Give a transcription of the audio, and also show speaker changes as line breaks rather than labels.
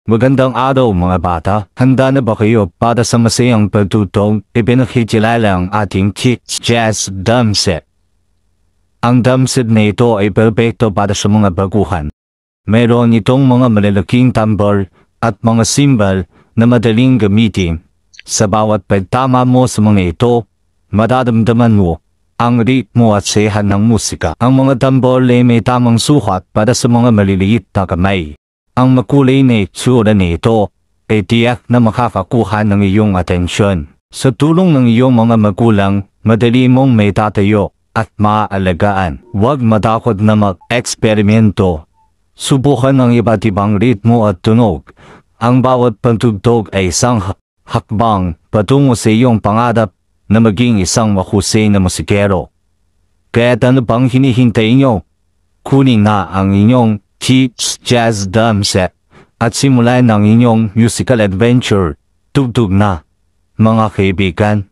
Magandang araw mga bata, handa na ba kayo para sa masayang pagtutong ipinakikilala ang ating jazz drum set? Ang drum set na ito ay perpekto para sa mga baguhan. Mayroon itong mga malalaking tambor at mga cymbal na madaling gamitin. Sa bawat pagtama mo sa mga ito, mararamdaman mo ang ritmo at sayahan ng musika. Ang mga tambor ay may tamang sukat para sa mga maliliit na kamay. Ang makulay na itsura nito ay tiyak na makakakuha ng iyong atensyon. Sa tulong ng iyong mga magulang, madali mong may tatayo at maaalagaan. Huwag matakot na mag-eksperimento. Subukan ang iba't ibang ritmo at tunog. Ang bawat pagtugtog ay isang hakbang patungo sa iyong pangarap na maging isang mahusay na musikero. Kaya't ano pang hinihintay nyo? Kunin na ang inyong jazz drum set at simulan ang inyong musical adventure. Tugtog na, mga kaibigan.